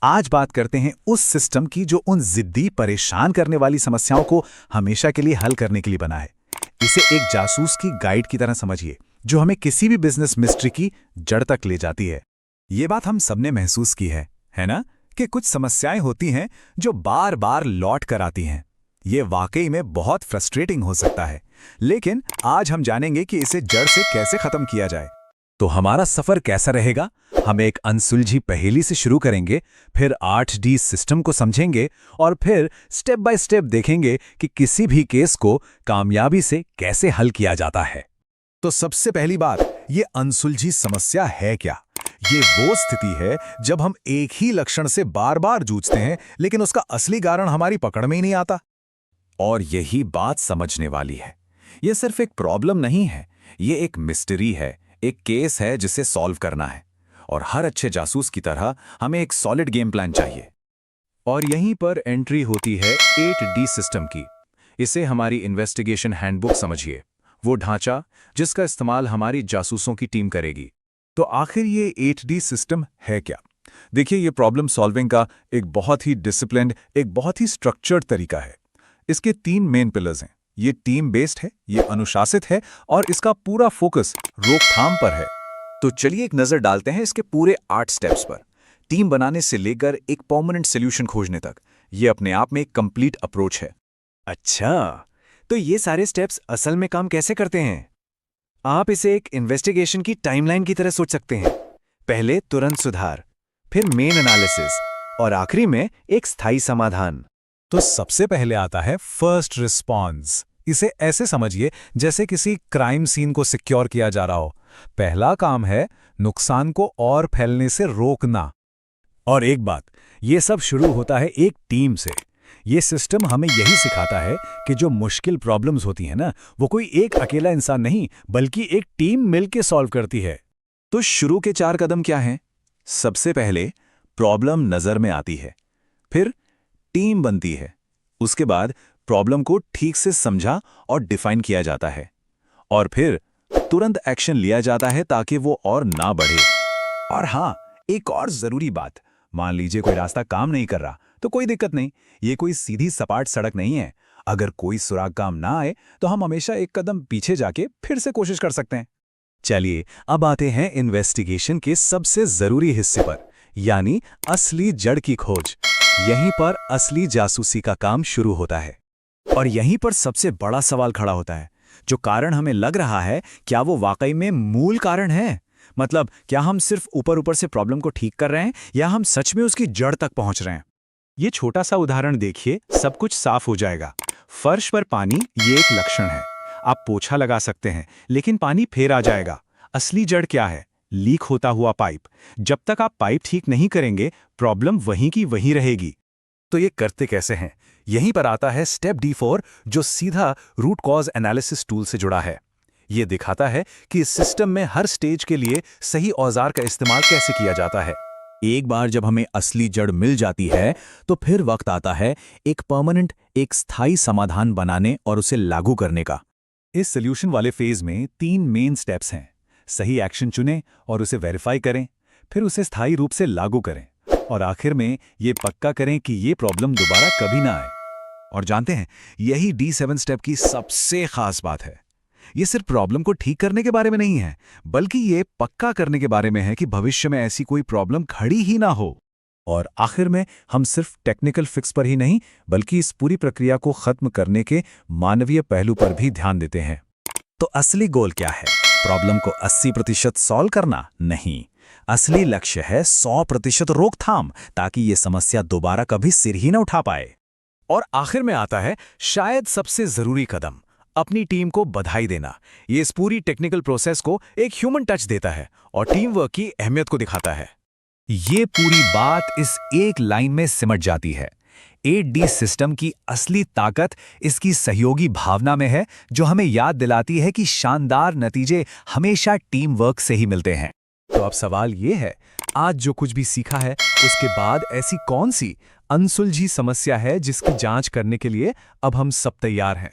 आज बात करते हैं उस सिस्टम की जो उन जिद्दी परेशान करने वाली समस्याओं को हमेशा के लिए हल करने के लिए बना है। इसे एक जासूस की गाइड की तरह समझिए, जो हमें किसी भी बिजनेस मिस्ट्री की जड़ तक ले जाती है। ये बात हम सबने महसूस की है ना? कि कुछ समस्याएं होती हैं जो बार बार लौट कर आती हैं। ये वाकई में बहुत फ्रस्ट्रेटिंग हो सकता है, लेकिन आज हम जानेंगे कि इसे जड़ से कैसे खत्म किया जाए। तो हमारा सफर कैसा रहेगा? हम एक अनसुलझी पहेली से शुरू करेंगे, फिर 8D सिस्टम को समझेंगे और फिर स्टेप बाय स्टेप देखेंगे कि किसी भी केस को कामयाबी से कैसे हल किया जाता है। तो सबसे पहली बात, ये अनसुलझी समस्या है क्या? ये वो स्थिति है जब हम एक ही लक्षण से बार बार जूझते हैं, लेकिन उसका असली कारण हमारी पकड़ में ही नहीं आता। और यही बात समझने वाली है। ये सिर्फ एक प्रॉब्लम नहीं है, ये एक मिस्ट्री है, एक केस है जिसे सॉल्व करना है। और हर अच्छे जासूस की तरह हमें एक सॉलिड गेम प्लान चाहिए। और यहीं पर एंट्री होती है 8D सिस्टम की। इसे हमारी इन्वेस्टिगेशन हैंडबुक समझिए, वो ढांचा जिसका इस्तेमाल हमारी जासूसों की टीम करेगी। तो आखिर ये 8D सिस्टम है क्या? देखिए, ये प्रॉब्लम सॉल्विंग का एक बहुत ही डिसिप्लिन्ड, एक बहुत ही स्ट्रक्चर्ड तरीका है। इसके 3 मेन पिलर्स हैं। ये टीम बेस्ड है, ये अनुशासित है और इसका पूरा फोकस रोकथाम पर है। तो चलिए एक नजर डालते हैं इसके पूरे 8 स्टेप्स पर। टीम बनाने से लेकर एक परमानेंट सॉल्यूशन खोजने तक, ये अपने आप में एक कंप्लीट अप्रोच है। अच्छा, तो ये सारे स्टेप्स असल में काम कैसे करते हैं? आप इसे एक इन्वेस्टिगेशन की टाइमलाइन की तरह सोच सकते हैं। पहले तुरंत सुधार, फिर मेन एनालिसिस और आखिरी में एक स्थायी समाधान। तो सबसे पहले आता है फर्स्ट रिस्पॉन्स। इसे ऐसे समझिए जैसे किसी क्राइम सीन को सिक्योर किया जा रहा हो। पहला काम है नुकसान को और फैलने से रोकना। और एक बात, ये सब शुरू होता है एक टीम से। ये सिस्टम हमें यही सिखाता है कि जो मुश्किल प्रॉब्लम्स होती हैं ना, वो कोई एक अकेला इंसान नहीं, बल्कि एक टीम मिलकर सॉल्व करती है। तो शुरू के 4 कदम क्या हैं? सबसे पहले प्रॉब्लम नजर में आती है, फिर टीम बनती है, उसके बाद प्रॉब्लम को ठीक से समझा और डिफाइन किया जाता है, और फिर तुरंत एक्शन लिया जाता है ताकि वो और ना बढ़े। और हाँ, एक और जरूरी बात, मान लीजिए कोई रास्ता काम नहीं कर रहा, तो कोई दिक्कत नहीं, ये कोई सीधी सपाट सड़क नहीं है। अगर कोई सुराग काम ना आए तो हम हमेशा एक कदम पीछे जाके फिर से कोशिश कर सकते हैं। चलिए अब आते हैं इन्वेस्टिगेशन के सबसे जरूरी हिस्से पर, यानी असली जड़ की खोज। यहीं पर असली जासूसी का काम शुरू होता है। और यहीं पर सबसे बड़ा सवाल खड़ा होता है। जो कारण हमें लग रहा है, क्या वो वाकई में मूल कारण है? मतलब, क्या हम सिर्फ ऊपर ऊपर से प्रॉब्लम को ठीक कर रहे हैं, या हम सच में उसकी जड़ तक पहुंच रहे हैं? ये छोटा सा उदाहरण देखिए, सब कुछ साफ हो जाएगा। फर्श पर पानी, ये एक लक्षण है। आप पोछा लगा सकते हैं, लेकिन पानी फिर आ जाएगा। असली जड़ क्या है? लीक होता हुआ पाइप। जब तक आप पाइप ठीक नहीं करेंगे, प्रॉब्लम वहीं की वहीं रहेगी। तो ये करते कैसे हैं? यहीं पर आता है स्टेप D4, जो सीधा रूट कॉज एनालिसिस टूल से जुड़ा है। ये दिखाता है कि इस सिस्टम में हर स्टेज के लिए सही औजार का इस्तेमाल कैसे किया जाता है। एक बार जब हमें असली जड़ मिल जाती है, तो फिर वक्त आता है एक परमानेंट, एक स्थायी समाधान बनाने और उसे लागू करने का। इस सॉल्यूशन वाले फेज में 3 मेन स्टेप्स हैं। सही एक्शन चुनें और उसे वेरीफाई करें, फिर उसे स्थायी रूप से लागू करें, और आखिर में ये पक्का करें कि ये प्रॉब्लम दोबारा कभी ना आए। और जानते हैं, यही D7 स्टेप की सबसे खास बात है। ये सिर्फ प्रॉब्लम को ठीक करने के बारे में नहीं है, बल्कि ये पक्का करने के बारे में है कि भविष्य में ऐसी कोई प्रॉब्लम खड़ी ही ना हो। और आखिर में हम सिर्फ टेक्निकल फिक्स पर ही नहीं, बल्कि इस पूरी प्रक्रिया को खत्म करने के मानवीय पहलू पर भी ध्यान देते हैं। तो असली गोल क्या है? प्रॉब्लम को 80% सॉल्व करना नहीं, असली लक्ष्य है 100% रोकथाम, ताकि ये समस्या दोबारा कभी सिर ही न उठा पाए। और आखिर में आता है शायद सबसे जरूरी कदम, अपनी टीम को बधाई देना। ये इस पूरी टेक्निकल प्रोसेस को एक ह्यूमन टच देता है और टीम वर्क की अहमियत को दिखाता है। ये पूरी बात इस एक लाइन में सिमट जाती है। 8D सिस्टम की असली ताकत इसकी सहयोगी भावना में है, जो हमें याद दिलाती है कि शानदार नतीजे हमेशा टीम वर्क से ही मिलते हैं। तो अब सवाल ये है, आज जो कुछ भी सीखा है, उसके बाद ऐसी कौन सी अनसुलझी समस्या है जिसकी जांच करने के लिए अब हम सब तैयार हैं?